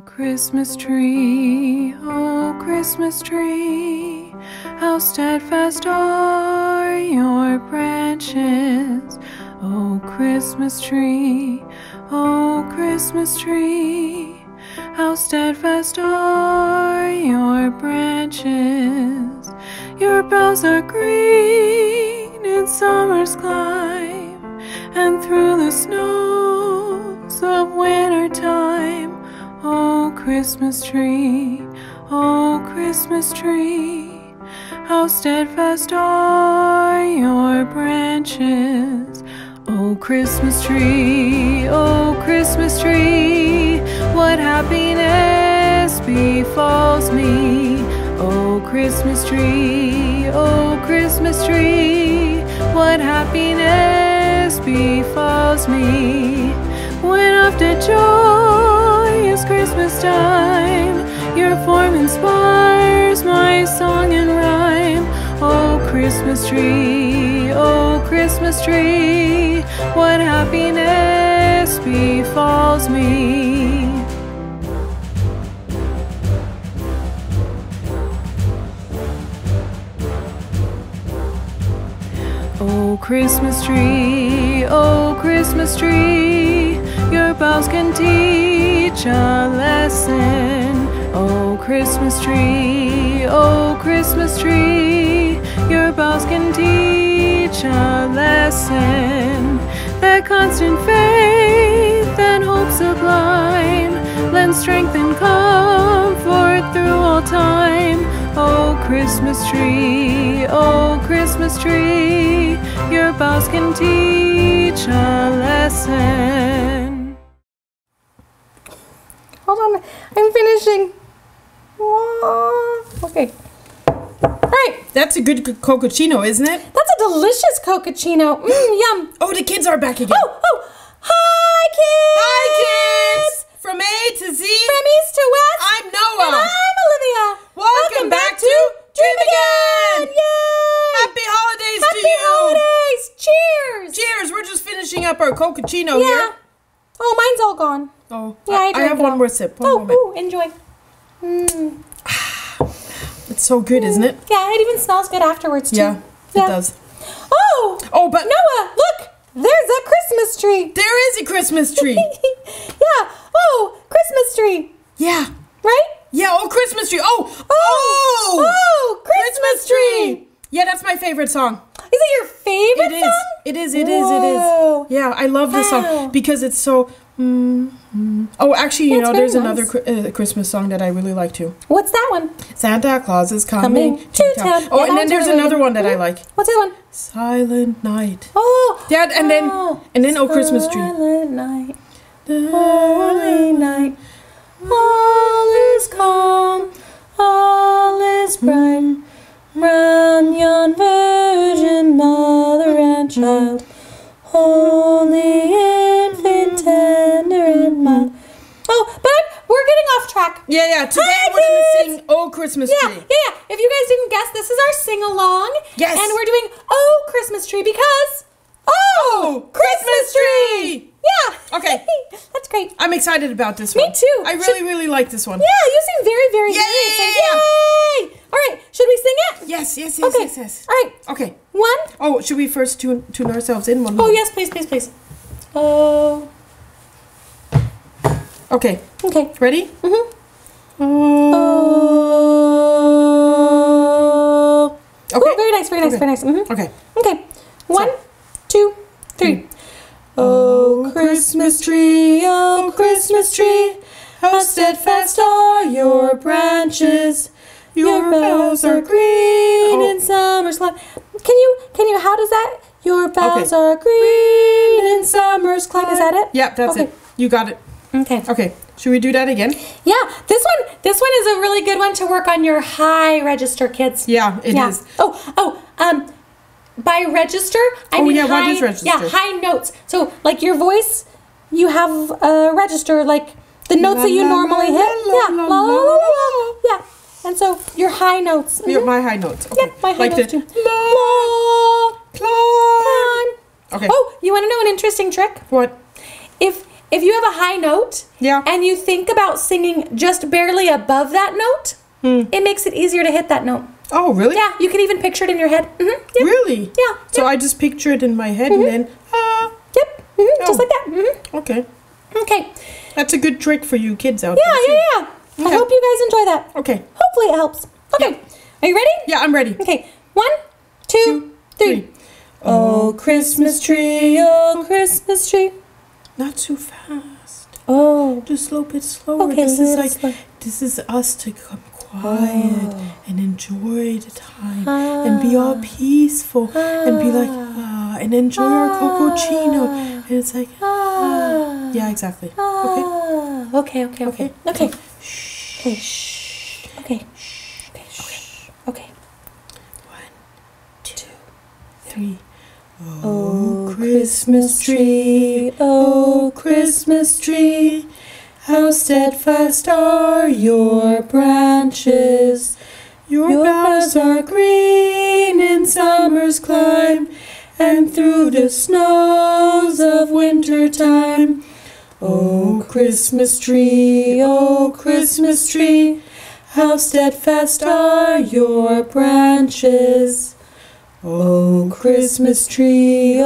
Christmas tree, oh Christmas tree, how steadfast are your branches. Oh Christmas tree, how steadfast are your branches. Your boughs are green in summer's clime, and through the snows of winter time. Oh Christmas tree, how steadfast are your branches. Oh Christmas tree, what happiness befalls me. Oh Christmas tree, what happiness befalls me. When after joyous Christmas time, your form inspires my song and rhyme. Oh Christmas tree, what happiness befalls me. Oh Christmas tree, your boughs can teach a lesson. Oh Christmas tree, your boughs can teach a lesson. That constant faith and hope sublime lends strength and comfort through all time. Oh Christmas tree, your boughs can teach a lesson. Hold on, I'm finishing. Okay. Alright. That's a good cocacino, isn't it? That's a delicious cocacino. Yum. Oh, the kids are back again. Oh. Hi, kids. Hi, kids. From A to Z. From east to west. I'm Noah. And I'm Olivia. Welcome back to Dream Again. Yay. Happy holidays to Happy you. holidays. Cheers. Cheers. We're just finishing up our cocacino here. Oh, mine's all gone. Oh, yeah, I have one more sip. One moment. Ooh, enjoy. It's so good, isn't it? Yeah, it even smells good afterwards, too. Yeah, it does. Oh, but Noah, look, there's a Christmas tree. There is a Christmas tree. Yeah. Oh, Christmas tree. Yeah. Right? Yeah, oh, Christmas tree. Oh, Christmas tree. Yeah, that's my favorite song. Is it your favorite song? It is. Whoa. Yeah, I love this song because it's so... Oh, actually, you know, there's another Christmas song that I really like too. What's that one? Santa Claus is coming to town. Oh, and then there's another one that I like. What's that one? Silent Night. Oh. Yeah, and then Oh Christmas Tree. Silent night. Holy night. All is calm. All is bright. Round yon virgin mother and child. Holy infant, tender and mild. Oh, but we're getting off track. Yeah. Today we're going to sing Oh Christmas Tree. Yeah. If you guys didn't guess, this is our sing-along. Yes. And we're doing Oh Christmas Tree because... Oh, Christmas Tree! Yeah. Okay. That's great. I'm excited about this one. Me too. I really like this one. Yeah, you seem very excited. Yay! All right, should we sing it? Yes. Okay. Yes. All right. Okay. One. Oh, should we first tune ourselves in? One Oh, yes, please. Oh. Okay. Okay. Ready? Mm-hmm. Oh. Okay. Oh, very nice. Mm-hmm. Okay. Okay. 1, 2, 3. Oh, Christmas tree, how steadfast are your branches. Your boughs are green in summer's climb. Can you, how does that? Your boughs are green in summer's climb. Is that it? Yeah, that's it. You got it. Okay. Should we do that again? Yeah, this one is a really good one to work on your high register, kids. Yeah, it is. By register, I mean high, what is register? Yeah, high notes. So, like your voice, you have a register, like the notes that you normally hit. Yeah. And so your high notes. Mm-hmm. My high notes. Okay. Yeah, my high notes too. Climb. Okay. Oh, you want to know an interesting trick? What? If if you have a high note and you think about singing just barely above that note, it makes it easier to hit that note. Oh, really? Yeah, you can even picture it in your head. Yep. Really? Yeah. So I just picture it in my head and then, Yep. Just like that. Okay. Okay. That's a good trick for you kids out there. Yeah. I hope you guys enjoy that. Okay. Hopefully it helps. Okay. Are you ready? Yeah, I'm ready. Okay. 1, 2, 3. Oh, Christmas tree, oh, Christmas tree. Not too fast. Oh. Just a little bit slower. Okay, This is us to come quiet and enjoy the time and be all peaceful and be like, and enjoy our cappuccino. And it's like, yeah, exactly. Okay. Okay. Shh. Okay. 1, 2, 3. Oh, Christmas tree, oh, Christmas tree, how steadfast are your branches. Your boughs are green in summer's clime, and through the snows of winter time. Oh, Christmas tree, how steadfast are your branches. Oh, Christmas tree,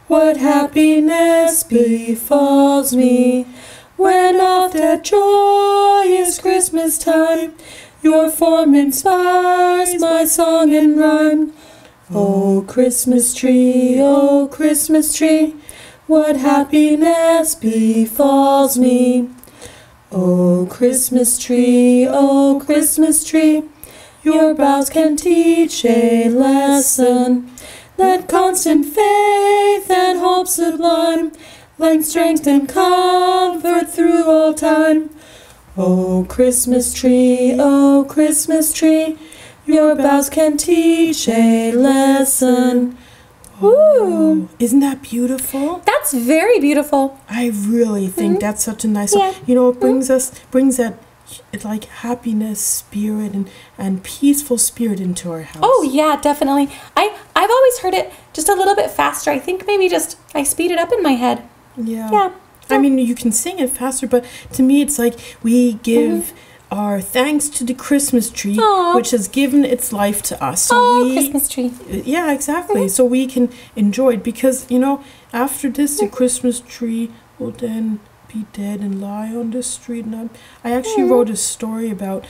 what happiness befalls me, when oft at joyous Christmas time, your form inspires my song and rhyme. Oh, Christmas tree, what happiness befalls me. Oh, Christmas tree, your boughs can teach a lesson, that constant faith and hope sublime, lend strength and comfort through all time. Oh, Christmas tree, your boughs can teach a lesson. Ooh, isn't that beautiful? That's very beautiful. I really think that's such a nice song. You know, it brings that like happiness spirit and peaceful spirit into our house. Oh yeah, definitely. I've always heard it just a little bit faster. I think maybe just I speed it up in my head. Yeah. I mean, you can sing it faster, but to me it's like we give our thanks to the Christmas tree, which has given its life to us. So Christmas tree. Yeah, exactly. So we can enjoy it because, you know, after this, the Christmas tree will then be dead and lie on the street. And I actually wrote a story about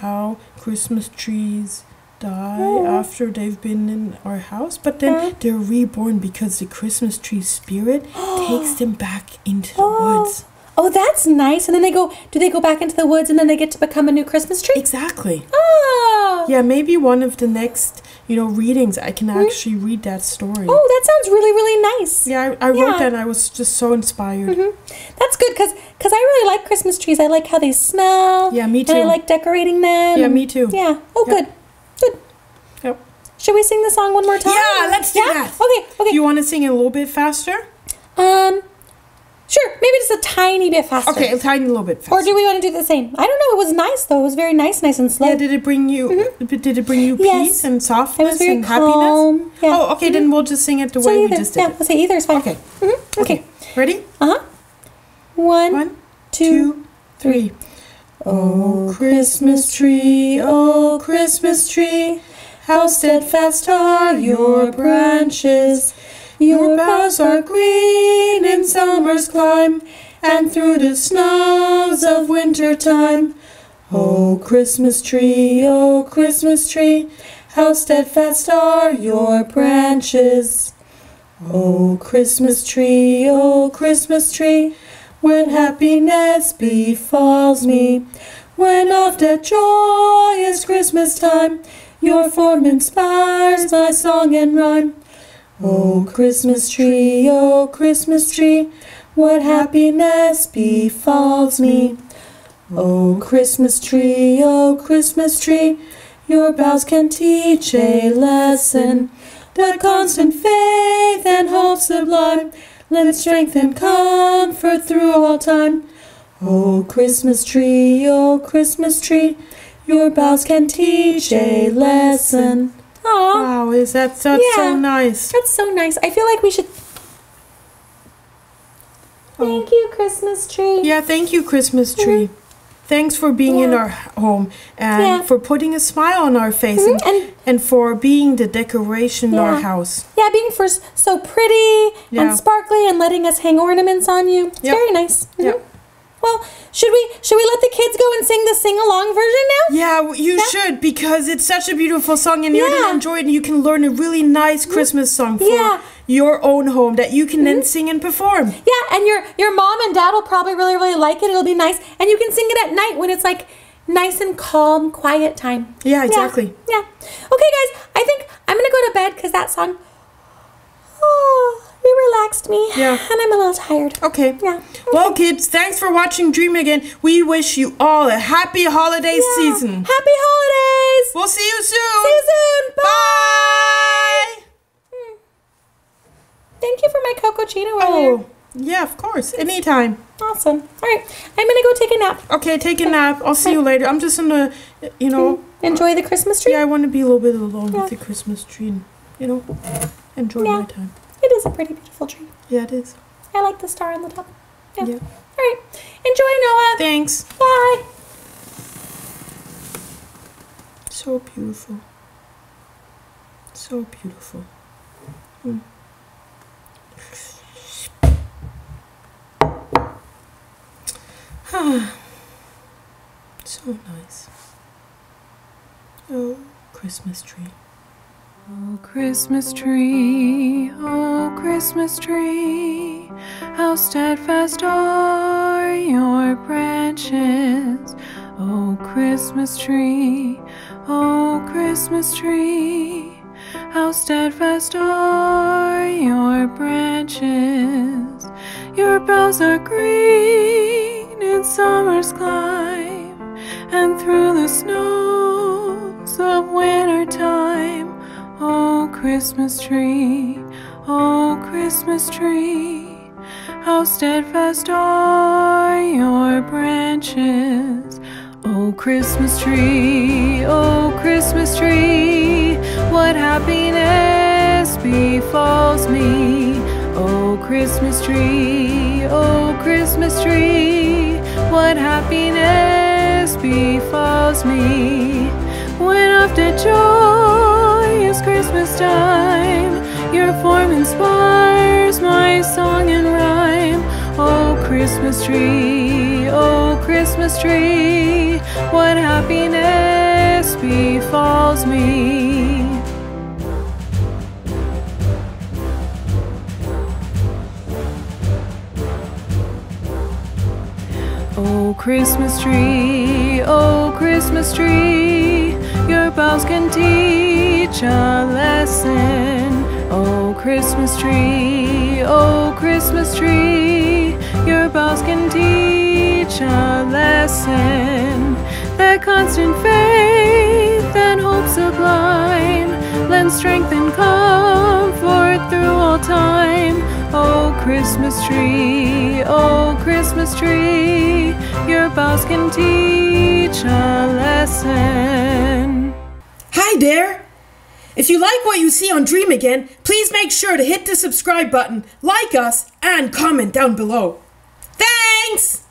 how Christmas trees die after they've been in our house, but then they're reborn because the Christmas tree spirit takes them back into the woods. Oh, that's nice. And then do they go back into the woods and then they get to become a new Christmas tree? Exactly. Oh. Yeah, maybe one of the next, readings, I can actually read that story. Oh, that sounds really, really nice. Yeah, I wrote that and I was just so inspired. That's good because I really like Christmas trees. I like how they smell. Yeah, me too. And I like decorating them. Yeah, me too. Yeah. Oh, good. Yep. Should we sing the song one more time? Yeah, let's do that. Okay. Do you want to sing it a little bit faster? Sure. Maybe just a tiny bit faster. Okay, a tiny little bit faster. Or do we want to do the same? I don't know. It was nice though. It was very nice and slow. Yeah, did it bring you peace and softness and calm. happiness? Yeah. Oh, okay, then we'll just sing it the way we just did it. Yeah, we'll say either is fine. Okay. Okay. Ready? 1, 2, 3. Oh, Christmas tree, how steadfast are your branches. Your boughs are green in summer's clime, and through the snows of winter time. Oh, Christmas tree, how steadfast are your branches. Oh, Christmas tree, when happiness befalls me, when oft at joyous Christmas time, your form inspires my song and rhyme. Oh, Christmas tree, what happiness befalls me. Oh, Christmas tree, your boughs can teach a lesson, that constant faith and hope sublime, lend strength and comfort through all time. Oh, Christmas tree, your boughs can teach a lesson. Aww. Wow, is that so nice? That's so nice. I feel like we should Thank you, Christmas tree. Yeah, thank you, Christmas tree. Thanks for being in our home and for putting a smile on our face and for being the decoration in our house. Yeah, being first so pretty and sparkly and letting us hang ornaments on you. It's very nice. Well, should we let the kids go and sing the sing-along version now? Yeah, you should, because it's such a beautiful song and you're going to enjoy it, and you can learn a really nice Christmas song for your own home that you can then sing and perform. Yeah, and your mom and dad will probably really, really like it. It'll be nice. And you can sing it at night when it's like nice and calm, quiet time. Yeah, exactly. Yeah. Okay, guys, I think I'm going to go to bed because that song, it relaxed me. Yeah. And I'm a little tired. Okay. Yeah. Well, kids, thanks for watching Dream Again. We wish you all a happy holiday season. Happy holidays. We'll see you soon. See you soon. Bye. Thank you for my cappuccino earlier. Yeah, of course. Anytime. Awesome. All right. I'm going to go take a nap. Okay, take a nap. I'll see you later. I'm just going to, enjoy the Christmas tree? Yeah, I want to be a little bit alone with the Christmas tree and, enjoy my time. It is a pretty beautiful tree. Yeah, it is. I like the star on the top. Yeah. All right. Enjoy, Noah. Thanks. Bye. So beautiful. So beautiful. So nice. Oh, Christmas tree. Oh, Christmas tree, oh, Christmas tree, how steadfast are your branches. Oh, Christmas tree, how steadfast are your branches. Your boughs are green in summer's clime, and through the snows of winter time. Oh, Christmas tree, how steadfast are your branches. Oh, Christmas tree, what happiness befalls me. Oh, Christmas tree, what happiness befalls me. When after joyous Christmas time, your form inspires my song and rhyme. Oh, Christmas tree, what happiness befalls me. Oh, Christmas tree, your boughs can teach a lesson. Oh, Christmas tree, your boughs can teach a lesson. That constant faith and hope sublime lends strength and comfort through all time. Oh, Christmas tree, your boughs can teach a lesson. Hi there! If you like what you see on Dream Again, please make sure to hit the subscribe button, like us, and comment down below. Thanks!